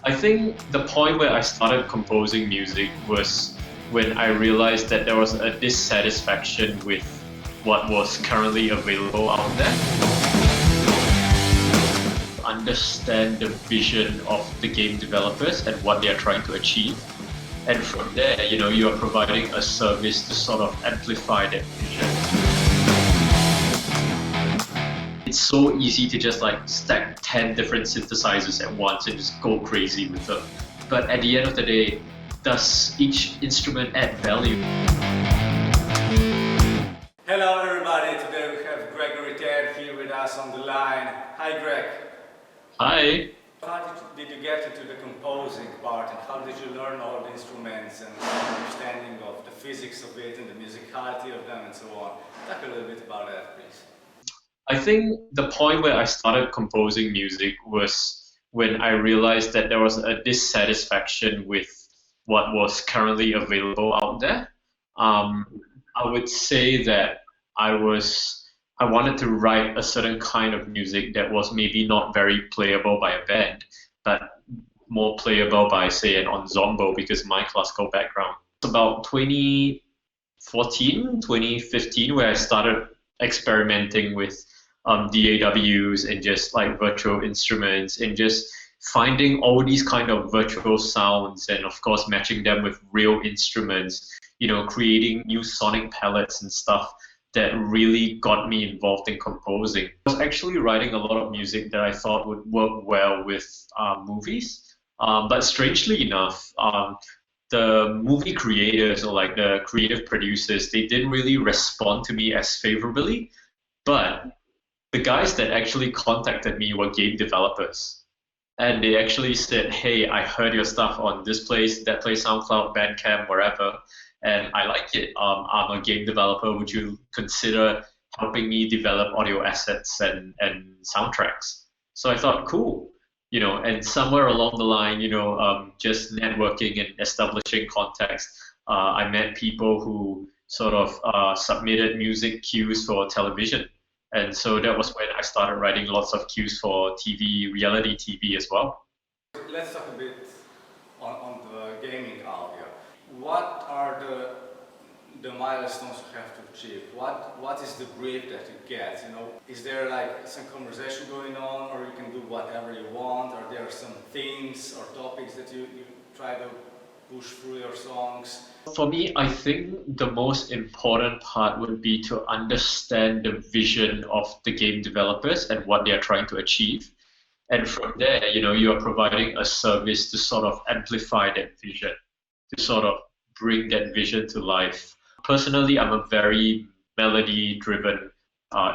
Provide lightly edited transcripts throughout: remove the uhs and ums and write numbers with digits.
I think the point where I started composing music was when I realized that there was a dissatisfaction with what was currently available out there. Understand the vision of the game developers and what they are trying to achieve. And from there, you are providing a service to sort of amplify that vision. It's so easy to just like stack 10 different synthesizers at once and just go crazy with them. But at the end of the day, does each instrument add value? Hello everybody, today we have Gregory Tan here with us on the line. Hi Greg. Hi. How did you get into the composing part, and how did you learn all the instruments and understanding of the physics of it and the musicality of them and so on? Talk a little bit about that, please. I think the point where I started composing music was when I realized that there was a dissatisfaction with what was currently available out there. I would say that I wanted to write a certain kind of music that was maybe not very playable by a band, but more playable by, say, an ensemble because of my classical background. It's about 2014, 2015 where I started experimenting with DAWs and just like virtual instruments and just finding all these kind of virtual sounds and of course matching them with real instruments, creating new sonic palettes and stuff that really got me involved in composing. I was actually writing a lot of music that I thought would work well with movies, but strangely enough, the movie creators or like the creative producers, they didn't really respond to me as favorably, but the guys that actually contacted me were game developers. And they actually said, hey, I heard your stuff on this place, that place, SoundCloud, Bandcamp, wherever, and I like it. I'm a game developer. Would you consider helping me develop audio assets and soundtracks? So I thought, cool. And somewhere along the line, just networking and establishing context, I met people who sort of submitted music cues for television. And so that was when I started writing lots of cues for TV, reality TV as well. Let's talk a bit on the gaming audio. What are the milestones you have to achieve? What is the brief that you get? Is there like some conversation going on, or you can do whatever you want? Are there some themes or topics that you try to push through your songs? For me, I think the most important part would be to understand the vision of the game developers and what they are trying to achieve. And from there, you are providing a service to sort of amplify that vision, to sort of bring that vision to life. Personally, I'm a very melody-driven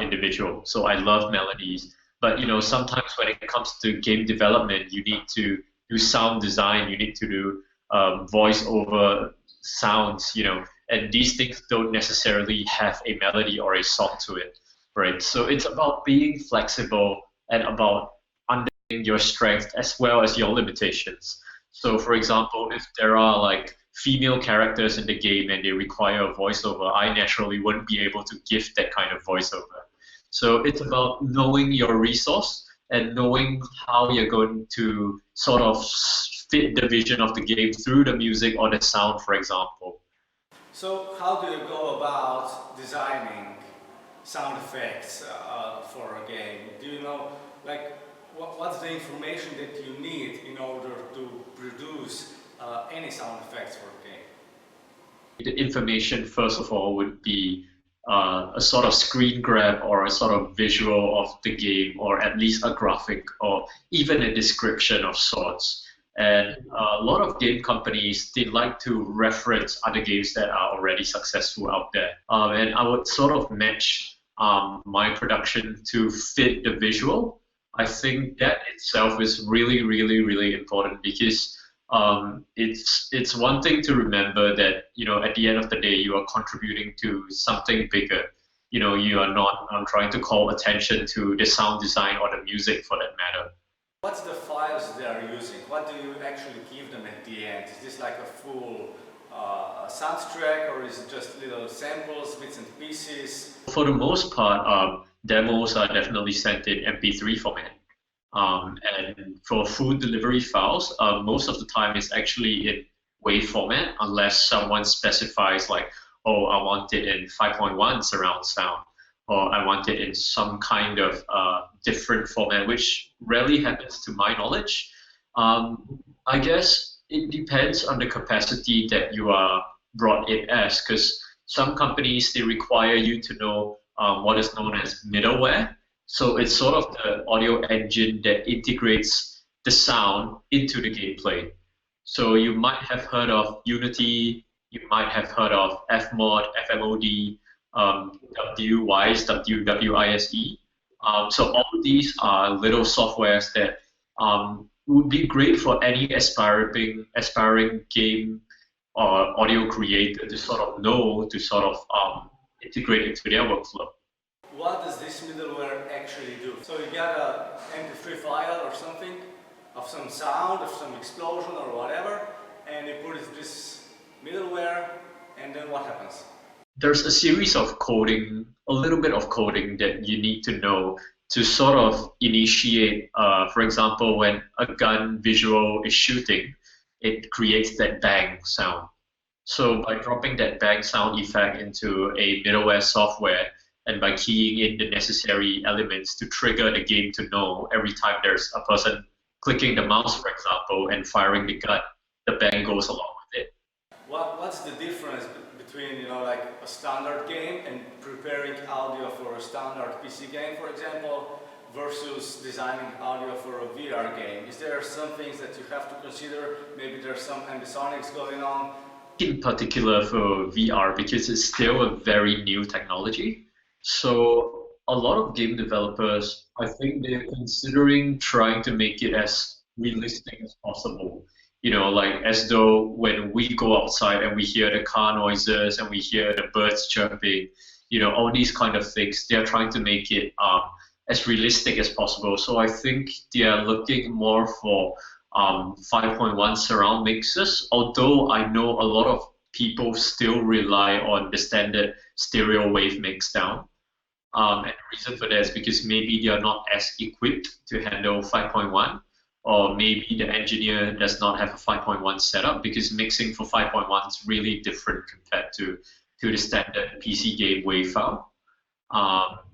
individual, so I love melodies. But sometimes when it comes to game development, you need to do sound design, you need to do voice-over sounds, and these things don't necessarily have a melody or a song to it, right? So it's about being flexible and about understanding your strengths as well as your limitations. So for example, if there are like female characters in the game and they require a voiceover, I naturally wouldn't be able to give that kind of voiceover. So it's about knowing your resource and knowing how you're going to sort of fit the vision of the game through the music or the sound, for example. So how do you go about designing sound effects for a game? Do you know, like, what's the information that you need in order to produce any sound effects for a game? The information, first of all, would be a sort of screen grab or a sort of visual of the game, or at least a graphic or even a description of sorts. And a lot of game companies, they like to reference other games that are already successful out there. And I would sort of match my production to fit the visual. I think that itself is really, really, really important because it's one thing to remember that, at the end of the day, you are contributing to something bigger. You are not trying to call attention to the sound design or the music for that matter. What's the files they are using? What do you actually give them at the end? Is this like a full soundtrack, or is it just little samples, bits and pieces? For the most part, demos are definitely sent in MP3 format. And for food delivery files, most of the time it's actually in WAV format, unless someone specifies like, oh, I want it in 5.1 surround sound, or I want it in some kind of different format, which rarely happens to my knowledge. I guess it depends on the capacity that you are brought in as, because some companies, they require you to know what is known as middleware. So it's sort of the audio engine that integrates the sound into the gameplay. So you might have heard of Unity, you might have heard of Fmod, FMOD, WWISE, WWISE. So all these are little softwares that would be great for any aspiring game or audio creator to sort of know to sort of integrate into their workflow. What does this middleware actually do? So you got a MP3 file or something of some sound, of some explosion or whatever, and you put this middleware, and then what happens? There's a series of coding, a little bit of coding that you need to know to sort of initiate, for example, when a gun visual is shooting, it creates that bang sound. So by dropping that bang sound effect into a middleware software, and by keying in the necessary elements to trigger the game to know every time there's a person clicking the mouse, for example, and firing the gun, the bang goes along with it. What's the difference between, like a standard game and preparing audio for a standard PC game, for example, versus designing audio for a VR game? Is there some things that you have to consider? Maybe there's some ambisonics going on? In particular for VR, because it's still a very new technology. So a lot of game developers, I think they're considering trying to make it as realistic as possible. Like as though when we go outside and we hear the car noises and we hear the birds chirping, all these kind of things, they're trying to make it as realistic as possible. So I think they are looking more for 5.1 surround mixes, although I know a lot of people still rely on the standard stereo wave mix down. And the reason for that is because maybe they are not as equipped to handle 5.1, or maybe the engineer does not have a 5.1 setup, because mixing for 5.1 is really different compared to the standard PC game wave file.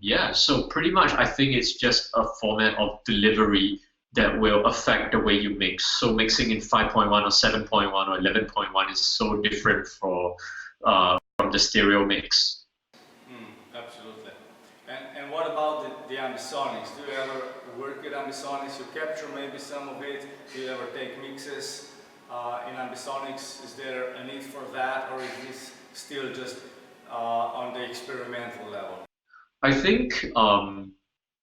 Yeah, so pretty much I think it's just a format of delivery that will affect the way you mix. So mixing in 5.1 or 7.1 or 11.1 is so different from the stereo mix. Absolutely. And what about the ambisonics? Do you ever work with ambisonics? You capture maybe some of it? Do you ever take mixes in ambisonics? Is there a need for that, or is this still just on the experimental level? I think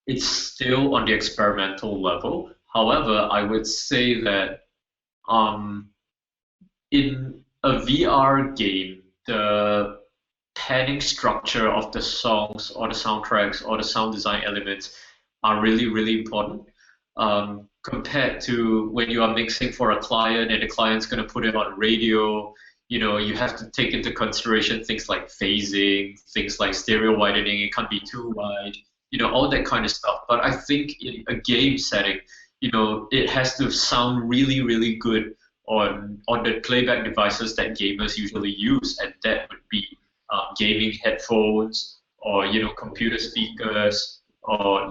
it's still on the experimental level. However, I would say that in a VR game, the panning structure of the songs or the soundtracks or the sound design elements are really, really important. Compared to when you are mixing for a client and the client's going to put it on radio, you have to take into consideration things like phasing, things like stereo widening, it can't be too wide, all that kind of stuff. But I think in a game setting, it has to sound really, really good on the playback devices that gamers usually use, and that would be gaming headphones, or computer speakers, or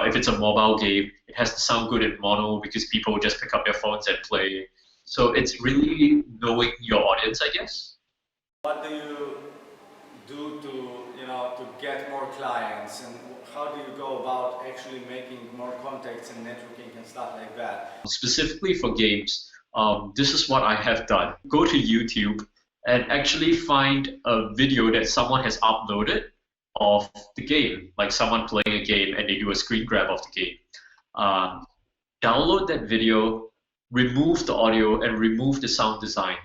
if it's a mobile game, it has to sound good in mono because people just pick up their phones and play. So it's really knowing your audience, I guess. What do you do to get more clients, and how do you go about actually making more contacts and networking and stuff like that? Specifically for games, this is what I have done. Go to YouTube and actually find a video that someone has uploaded of the game, like someone playing a game and they do a screen grab of the game. Download that video, remove the audio and remove the sound design,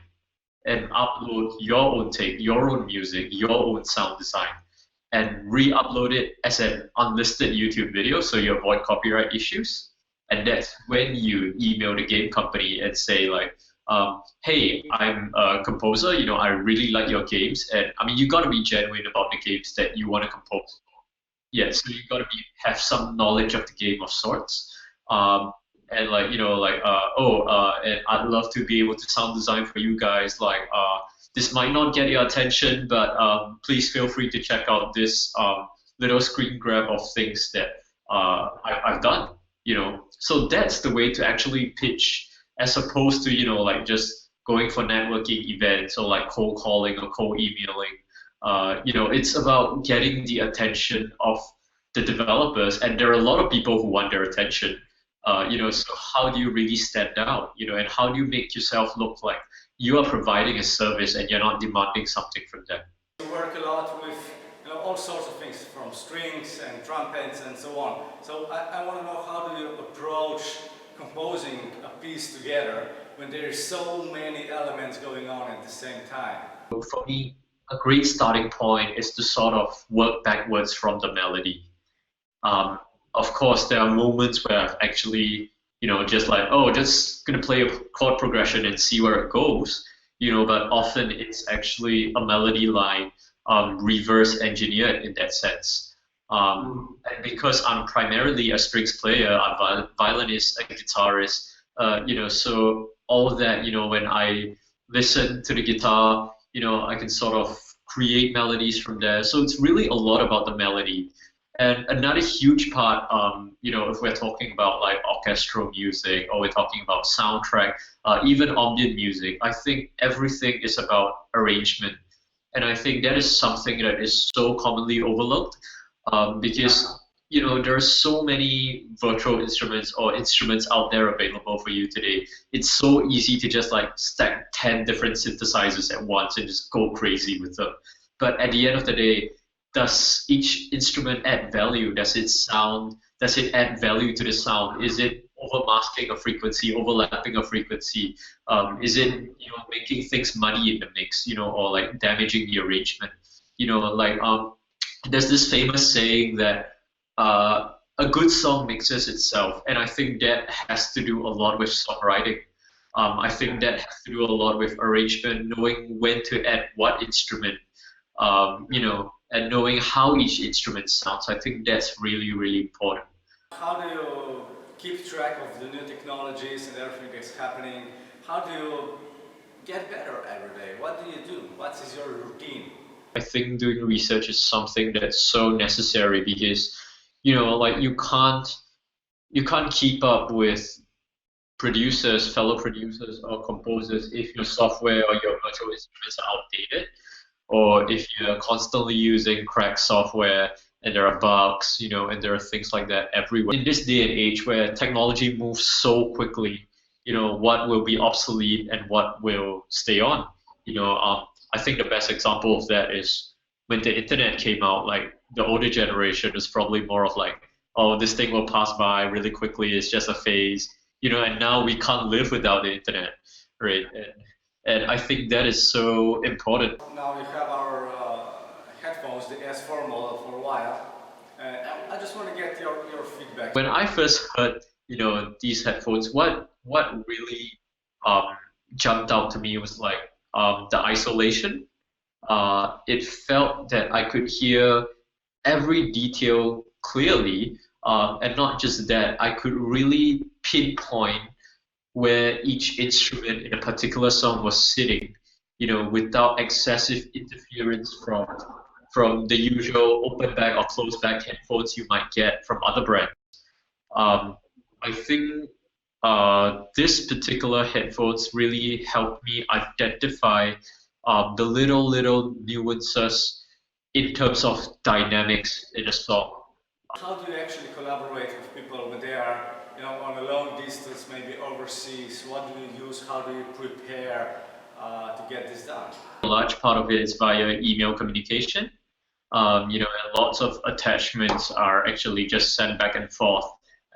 and upload your own take, your own music, your own sound design, and re-upload it as an unlisted YouTube video so you avoid copyright issues. And that's when you email the game company and say like, hey, I'm a composer, I really like your games, and I mean, you got to be genuine about the games that you want to compose. Yeah, so you got to have some knowledge of the game of sorts. And like and I'd love to be able to sound design for you guys. Like this might not get your attention, but please feel free to check out this little screen grab of things that I've done. So that's the way to actually pitch, as opposed to like just going for networking events or like cold calling or cold emailing. It's about getting the attention of the developers, and there are a lot of people who want their attention. So how do you really stand out? And how do you make yourself look like you are providing a service and you're not demanding something from them? You work a lot with all sorts of things, from strings and trumpets and so on. So I want to know, how do you approach composing a piece together when there is so many elements going on at the same time? For me, a great starting point is to sort of work backwards from the melody. Um, of course, there are moments where I've actually, just like, oh, just gonna play a chord progression and see where it goes, but often it's actually a melody line reverse engineered in that sense. And because I'm primarily a strings player, I'm a violinist, a guitarist, so all of that, when I listen to the guitar, I can sort of create melodies from there. So it's really a lot about the melody. And another huge part, if we're talking about like orchestral music or we're talking about soundtrack, even ambient music, I think everything is about arrangement. And I think that is something that is so commonly overlooked because, there are so many virtual instruments or instruments out there available for you today. It's so easy to just like stack 10 different synthesizers at once and just go crazy with them. But at the end of the day, does each instrument add value? Does it sound? Does it add value to the sound? Is it overmasking a frequency, overlapping a frequency? Is it making things muddy in the mix? Or like damaging the arrangement? There's this famous saying that a good song mixes itself, and I think that has to do a lot with songwriting. I think that has to do a lot with arrangement, knowing when to add what instrument, and knowing how each instrument sounds. I think that's really, really important. How do you keep track of the new technologies and everything that's happening? How do you get better every day? What do you do? What is your routine? I think doing research is something that's so necessary because, like you can't keep up with producers, fellow producers or composers if your software or your virtual instruments are outdated, or if you're constantly using cracked software and there are bugs, and there are things like that everywhere. In this day and age where technology moves so quickly, what will be obsolete and what will stay on? I think the best example of that is when the internet came out. Like the older generation is probably more of like, oh, this thing will pass by really quickly. It's just a phase, and now we can't live without the internet, right? And I think that is so important. Now we have our headphones, the S4 model, for a while. I just want to get your feedback. When I first heard, these headphones, what really jumped out to me was like the isolation. It felt that I could hear every detail clearly, and not just that, I could really pinpoint where each instrument in a particular song was sitting, without excessive interference from the usual open back or closed back headphones you might get from other brands. I think this particular headphones really helped me identify the little nuances in terms of dynamics in a song. How do you actually collaborate with people when they are, on a long distance, maybe overseas? What do you use? How do you prepare to get this done? A large part of it is via email communication. And lots of attachments are actually just sent back and forth.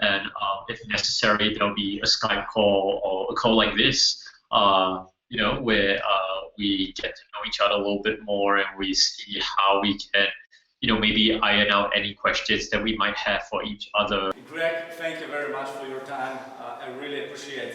And if necessary, there'll be a Skype call or a call like this, where we get to know each other a little bit more and we see how we can, maybe iron out any questions that we might have for each other. Greg, thank you very much for your time. I really appreciate it.